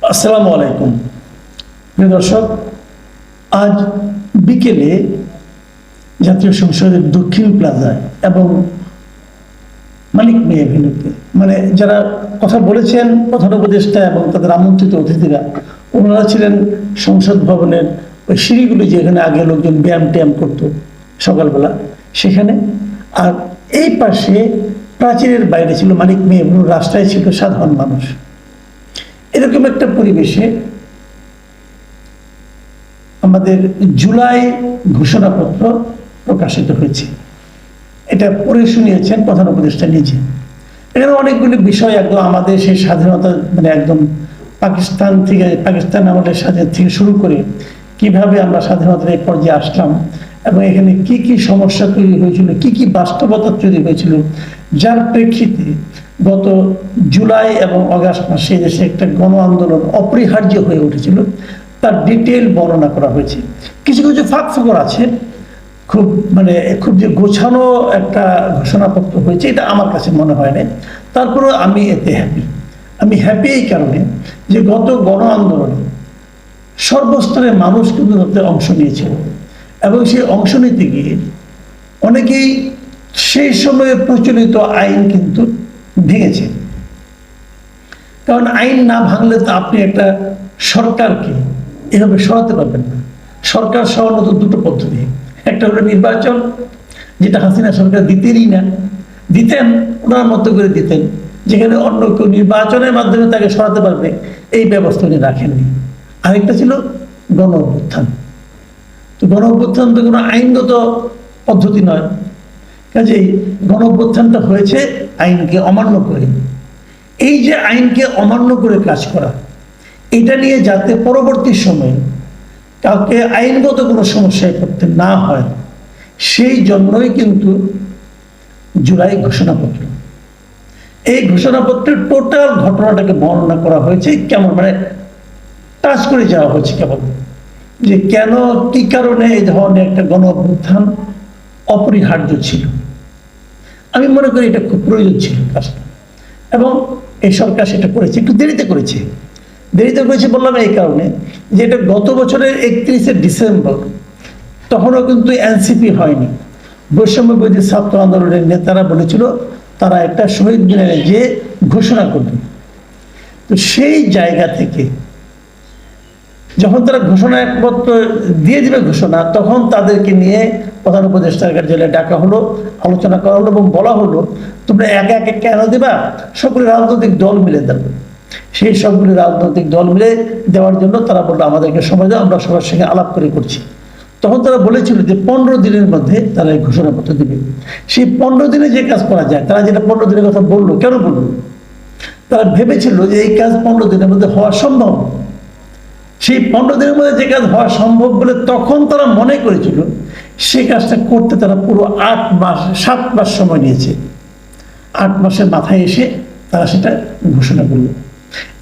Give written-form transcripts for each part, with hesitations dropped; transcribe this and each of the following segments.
আসসালামু আলাইকুম প্রিয় দর্শক, আজ বিকেলে জাতীয় সংসদের দক্ষিণ প্লাজায় এবং মানিক মিয়া এভিনিউতে মানে যারা কথা বলেছেন প্রধান উপদেষ্টা এবং তাদের আমন্ত্রিত অতিথিরা, ওনারা ছিলেন সংসদ ভবনের ওই সিঁড়িগুলি যেখানে আগে লোকজন ব্যায়াম ট্যায়াম করতো সকালবেলা সেখানে। আর এই পাশে প্রাচীরের বাইরে ছিল মানিক মিয়া এভিনিউ, রাস্তায় ছিল সাধারণ মানুষ। এরকম একটা পরিবেশে আমাদের জুলাই ঘোষণাপত্র প্রকাশিত হয়েছে। এটা পড়ে শুনিয়েছেন প্রধান উপদেষ্টা নিজে। এখানে অনেকগুলি বিষয় একদম আমাদের সেই স্বাধীনতা মানে একদম পাকিস্তান আমাদের স্বাধীন থেকে শুরু করে কিভাবে আমরা স্বাধীনতার এই পর্যায়ে আসলাম এবং এখানে কি কি সমস্যা তৈরি হয়েছিল, কি কি বাস্তবতা তৈরি হয়েছিল, যার প্রেক্ষিতে গত জুলাই এবং আগস্ট মাসে দেশে একটা গণ আন্দোলন অপরিহার্য হয়ে উঠেছিল, তার ডিটেল বর্ণনা করা হয়েছে। কিছু কিছু ফাঁকফোকর আছে, খুব যে গোছানো একটা ঘোষণাপত্র হয়েছে এটা আমার কাছে মনে হয় না। তারপরেও আমি এতে আমি হ্যাপি এই কারণে যে গত গণ আন্দোলনে সর্বস্তরের মানুষ কিন্তু তাতে অংশ নিয়েছিল এবং সেই অংশ নিতে গিয়ে অনেকেই সেই সময়ে প্রচলিত আইন কিন্তু ভেঙেছে। কারণ আইন না ভাঙলে তো আপনি একটা সরকারকে এভাবে সরাতে পারবেন না। সরকার সরানো তো দুটো পদ্ধতি, একটা হলো নির্বাচন, যেটা হাসিনা সরকার দিতেন ওনার মতো করে দিতেন, যেখানে অন্য কেউ নির্বাচনের মাধ্যমে তাকে সরাতে পারবে এই ব্যবস্থা উনি রাখেননি। আরেকটা ছিল গণ অভ্যুত্থান। তো গণ অভ্যুত্থান তো কোনো আইনগত পদ্ধতি নয়, কাজেই গণ অভ্যুত্থানটা হয়েছে আইনকে অমান্য করে। এই যে আইনকে অমান্য করে কাজ করা, এটা নিয়ে যাতে পরবর্তী সময়ে কাউকে আইনগত কোনো সমস্যায় পড়তে না হয়, সেই জন্যই কিন্তু জুলাই ঘোষণাপত্র। এই ঘোষণাপত্রের টোটাল ঘটনাটাকে বর্ণনা করা হয়েছে, কেমন মানে টাচ করে যাওয়া হয়েছে কেবল যে কেন কি কারণে এই ধরনের একটা গণ অভ্যুত্থান অপরিহার্য ছিল। আমি মনে করি এটা খুব প্রয়োজন ছিল কাজটা, এবং এই সরকার সেটা করেছে, একটু দেরিতে করেছে বললাম এই কারণে যে এটা গত বছরের 31শে ডিসেম্বর, তখনও কিন্তু এনসিপি হয়নি। বৈষম্য বিরোধী ছাত্র আন্দোলনের নেতারা বলেছিল তারা একটা শহীদ মিনারে যে ঘোষণা করবে। তো সেই জায়গা থেকে যখন তারা ঘোষণাপত্র দিয়ে দিবে ঘোষণা, তখন তাদেরকে নিয়ে প্রধান উপদেষ্টার কার্যালয়ে ডাকা হলো, আলোচনা করা হলো এবং বলা হলো তোমরা একে একে কেন দেবা, সকল রাজনৈতিক দল মিলে দেবে। সেই সবগুলি রাজনৈতিক দল মিলে দেওয়ার জন্য তারা বললো আমাদেরকে সময় দাও, আমরা সবার সঙ্গে আলাপ করে করছি। তখন তারা বলেছিল যে 15 দিনের মধ্যে তারা এই ঘোষণাপত্র দিবে। সেই 15 দিনে যে কাজ করা যায়, তারা যেটা 15 দিনের কথা বললো, কেন বললো? তারা ভেবেছিল যে এই কাজ 15 দিনের মধ্যে হওয়া সম্ভব। সেই 15 দিনের মধ্যে যে কাজ হওয়া সম্ভব বলে তখন তারা মনে করেছিল, সেই কাজটা করতে তারা পুরো 7 মাস সময় নিয়েছে। 8 মাসের মাথায় এসে তারা সেটা ঘোষণা করলো।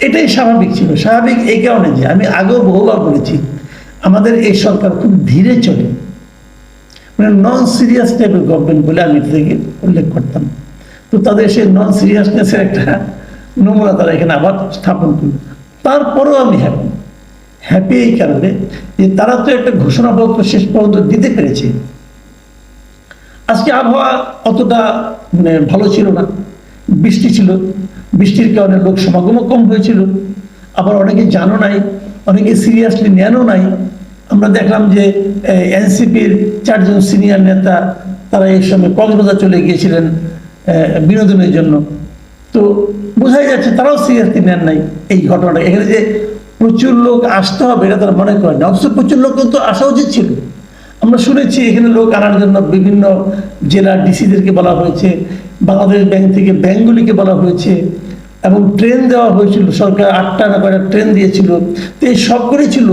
এটাই স্বাভাবিক ছিল। স্বাভাবিক এই কারণে যে আমি আগেও বহুবার বলেছি, আমাদের এই সরকার খুব ধীরে চলে, মানে নন সিরিয়াস টাইপের গভর্নমেন্ট বলে আমি এটাকে উল্লেখ করতাম। তো তাদের সেই নন সিরিয়াসনেসের একটা নমুনা তারা এখানে আবার স্থাপন করলো। তারপরেও আমি হ্যাপি এই কারণে যে তারা তো একটা ঘোষণাপত্র শেষ পর্যন্ত দিতে পেরেছে। আজকে আবহাওয়া অতটা মানে ভালো ছিল না, বৃষ্টি ছিল, বৃষ্টির কারণে লোক সমাগমও কম হয়েছিল। আবার অনেকে জানো নাই, অনেকে সিরিয়াসলি নেনও নাই। আমরা দেখলাম যে এনসিপির 4 জন সিনিয়র নেতা তারা এই সময় কক্সবাজার চলে গিয়েছিলেন বিনোদনের জন্য। তো বোঝাই যাচ্ছে তারাও সিরিয়াসলি নেন নাই এই ঘটনাটা। এখানে যে প্রচুর লোক আসতে হবে এটা তারা মনে করেন না, অথচ প্রচুর লোক কিন্তু আসা উচিত ছিল। আমরা শুনেছি এখানে লোক আনার জন্য বিভিন্ন জেলার ডিসিদেরকে বলা হয়েছে, বাংলাদেশ ব্যাংক থেকে ব্যাংকগুলিকে বলা হয়েছে এবং ট্রেন দেওয়া হয়েছিল, সরকার 8টা না কয়টা ট্রেন দিয়েছিল। তো এই সবগুলি ছিল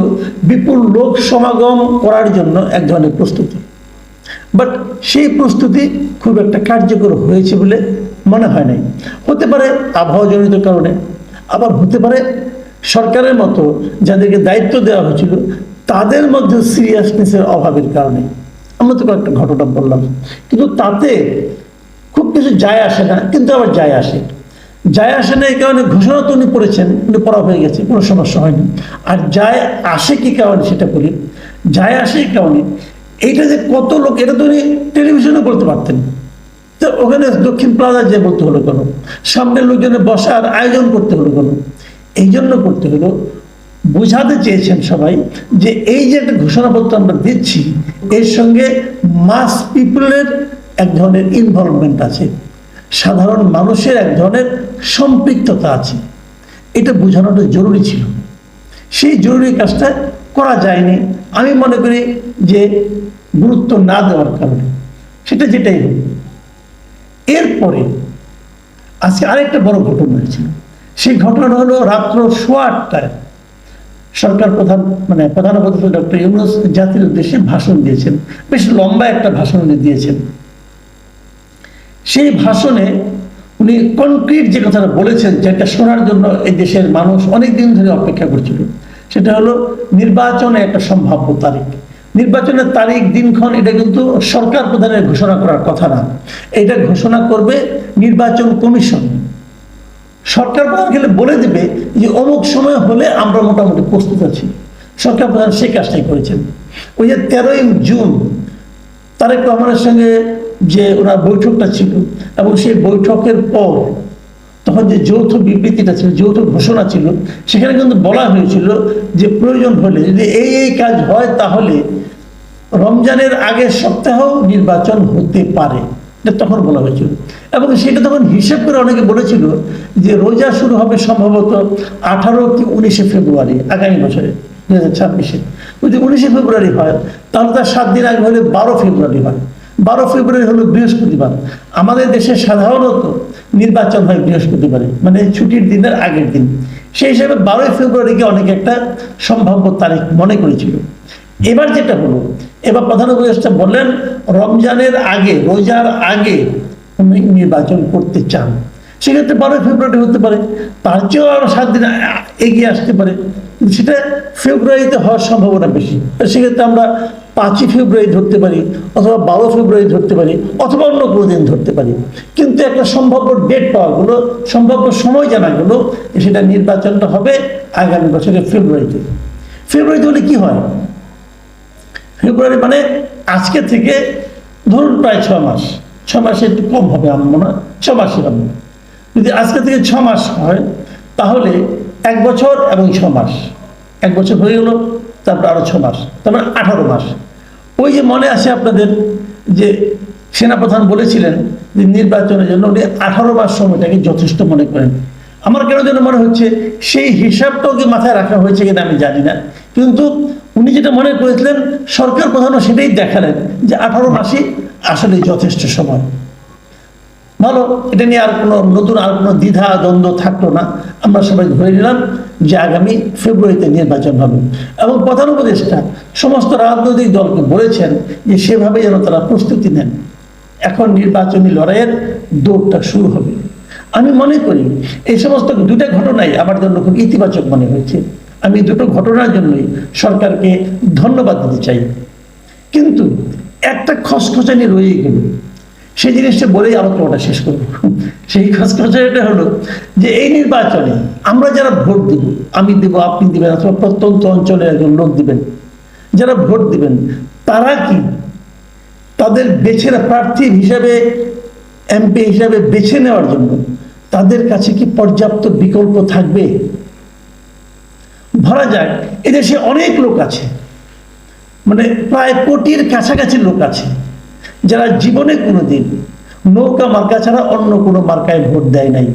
বিপুল লোক সমাগম করার জন্য এক ধরনের প্রস্তুতি। বাট সেই প্রস্তুতি খুব একটা কার্যকর হয়েছে বলে মনে হয় নাই। হতে পারে আবহাওয়াজনিত কারণে, আবার হতে পারে সরকারের মতো যাদেরকে দায়িত্ব দেওয়া হয়েছিল তাদের মধ্যে সিরিয়াসনেসের অভাবের কারণে। আমরা তো কয়েকটা ঘটনা বললাম, কিন্তু তাতে খুব কিছু যায় আসে না, কিন্তু আবার যায় আসে। যায় আসে না এই কারণে ঘোষণা তো উনি করেছেন, উনি পড়া হয়ে গেছে, কোনো সমস্যা হয়নি। আর যায় আসে কি কারণে সেটা বলি, যায় আসে এই কারণে এইটা যে কত লোক, এটা তো উনি টেলিভিশনে বলতে পারতেন, তো ওখানে দক্ষিণ প্লাজা যে বলতে হলো কেন, সামনের লোকজনে বসার আয়োজন করতে হলো কেন? এই জন্য করতে হলো, বোঝাতে চেয়েছেন সবাই যে এই যে একটা ঘোষণাপত্র আমরা দিচ্ছি এর সঙ্গে মাস পিপলের এক ধরনের ইনভলভমেন্ট আছে, সাধারণ মানুষের এক ধরনের সম্পৃক্ততা আছে, এটা বোঝানোটা জরুরি ছিল। সেই জরুরি কাজটা করা যায়নি, আমি মনে করি যে গুরুত্ব না দেওয়ার কারণে, সেটা যেটাই হোক। এরপরে আজকে আরেকটা বড় ঘটনা হয়েছিল, সেই ঘটনাটা হলো রাত্র 8:15টায় সরকার প্রধান প্রধান উপদেষ্টা ডক্টর ইউনূস জাতির উদ্দেশ্যে ভাষণ দিয়েছেন, বেশ লম্বা একটা ভাষণ উনি দিয়েছেন। সেই ভাষণে উনি কনক্রিট যে কথাটা বলেছেন, যেটা শোনার জন্য এই দেশের মানুষ অনেক দিন ধরে অপেক্ষা করছিল, সেটা হলো নির্বাচনে একটা সম্ভাব্য তারিখ। নির্বাচনের তারিখ দিনক্ষণ এটা কিন্তু সরকার প্রধানের ঘোষণা করার কথা না, এটা ঘোষণা করবে নির্বাচন কমিশন। সরকার প্রধান গেলে বলে দেবে যে অমুক সময় হলে আমরা মোটামুটি প্রস্তুত আছি। সরকার প্রধান সেই কাজটাই করেছেন। ওই যে 13ই জুন তারেক রহমানের সঙ্গে যে ওনার বৈঠকটা ছিল, এবং সেই বৈঠকের পর তখন যে যৌথ বিবৃতিটা ছিল, যৌথ ঘোষণা ছিল, সেখানে কিন্তু বলা হয়েছিল যে প্রয়োজন হলে যদি এই কাজ হয় তাহলে রমজানের আগের সপ্তাহ নির্বাচন হতে পারে, তখন বলা হয়েছিল। এবং সেটা তখন হিসেব করে অনেকে বলেছিল যে রোজা শুরু হবে সম্ভবত 18 কি 19 ফেব্রুয়ারি আগামী বছরে 2026-এ। যদি 19 ফেব্রুয়ারি হয় তাহলে তার 7 দিন আগে হলে 12 ফেব্রুয়ারি হয়। 12 ফেব্রুয়ারি হলো বৃহস্পতিবার। আমাদের দেশে সাধারণত নির্বাচন হয় বৃহস্পতিবারে, মানে ছুটির দিনের আগের দিন। সেই হিসাবে 12 ফেব্রুয়ারিকে অনেকে একটা সম্ভাব্য তারিখ মনে করেছিল। এবার যেটা হলো, এবার প্রধান উপদেষ্টা বললেন রমজানের আগে, রোজার আগে উনি নির্বাচন করতে চান। সেক্ষেত্রে 12 ফেব্রুয়ারি হতে পারে, তার চেয়েও আরো 7 দিন এগিয়ে আসতে পারে, কিন্তু সেটা ফেব্রুয়ারিতে হওয়ার সম্ভাবনা বেশি। সেক্ষেত্রে আমরা 5ই ফেব্রুয়ারি ধরতে পারি, অথবা 12 ফেব্রুয়ারি ধরতে পারি, অথবা অন্য কোনো দিন ধরতে পারি। কিন্তু একটা সম্ভাব্য ডেট পাওয়া গেলো, সম্ভাব্য সময় জানা গেলো, সেটা নির্বাচনটা হবে আগামী বছরের ফেব্রুয়ারিতে। ফেব্রুয়ারিতে হলে কি হয়, ফেব্রুয়ারি মানে আজকে থেকে ধরুন প্রায় 6 মাস, 6 মাসে একটু কম হবে আমার না, 6 মাসই হবে। যদি আজকে থেকে 6 মাস হয় তাহলে 1 বছর এবং 6 মাস, 1 বছর হয়ে গেল, তারপর আরো 6 মাস, তারপর 18 মাস। ওই যে মনে আছে আপনাদের যে সেনাপ্রধান বলেছিলেন যে নির্বাচনের জন্য উনি 18 মাস সময়টাকে যথেষ্ট মনে করেন। আমার কেন যেন মনে হচ্ছে সেই হিসাবটাও কি মাথায় রাখা হয়েছে কিনা আমি জানি না, কিন্তু উনি যেটা মনে করেছিলেন সরকার প্রধানও সেটাই দেখালেন যে 18 মাসই আসলে যথেষ্ট সময়। ভালো, এটা নিয়ে আর কোনো নতুন আর কোনো দ্বিধা দ্বন্দ্ব থাকলো না। আমরা সবাই ধরে নিলাম যে আগামী ফেব্রুয়ারিতে নির্বাচন হবে, এবং প্রধান উপদেষ্টা সমস্ত রাজনৈতিক দলকে বলেছেন যে সেভাবে যেন তারা প্রস্তুতি নেন। এখন নির্বাচনী লড়াইয়ের দৌড়টা শুরু হবে। আমি মনে করি এই সমস্ত দুটা ঘটনাই আমার জন্য খুব ইতিবাচক মনে হয়েছে। আমি দুটো ঘটনার জন্যই সরকারকে ধন্যবাদ দিতে চাই। কিন্তু একটা খসখসানি রয়ে গেল, সেই জিনিসটা বলেই আলোচনাটা শেষ করব। সেই খসখসানিটা হলো যে এই নির্বাচনে আমরা যারা ভোট দিব, আমি দেব, আপনি দিবেন, অথবা প্রত্যন্ত অঞ্চলের একজন লোক দিবেন, যারা ভোট দিবেন তারা কি তাদের বেছে প্রার্থী হিসাবে, এমপি হিসাবে বেছে নেওয়ার জন্য তাদের কাছে কি পর্যাপ্ত বিকল্প থাকবে? ধরা যাক এদেশে অনেক লোক আছে, মানে প্রায় কোটির কাছাকাছি লোক আছে যারা জীবনে কোনোদিন নৌকা মার্কা ছাড়া অন্য কোনো মার্কায় ভোট দেয় নাই।